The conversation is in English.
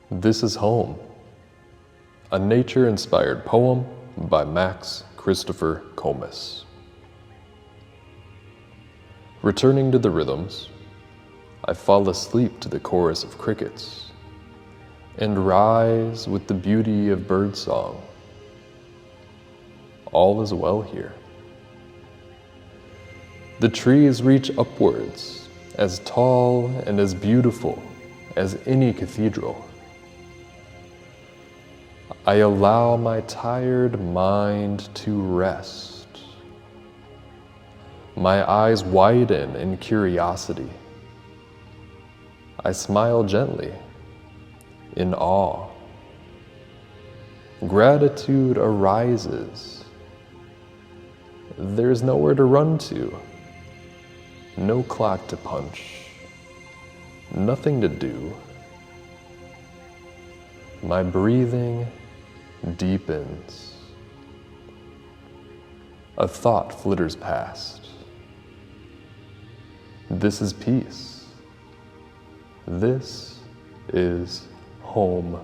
This is Home, a nature-inspired poem by Kristopher Komes. Returning to the rhythms, I fall asleep to the chorus of crickets and rise with the beauty of birdsong. All is well here. The trees reach upwards, as tall and as beautiful as any cathedral. I allow my tired mind to rest. My eyes widen in curiosity. I smile gently, in awe. Gratitude arises. There's nowhere to run to, no clock to punch, nothing to do. My breathing deepens. A thought flitters past. This is peace. This is home.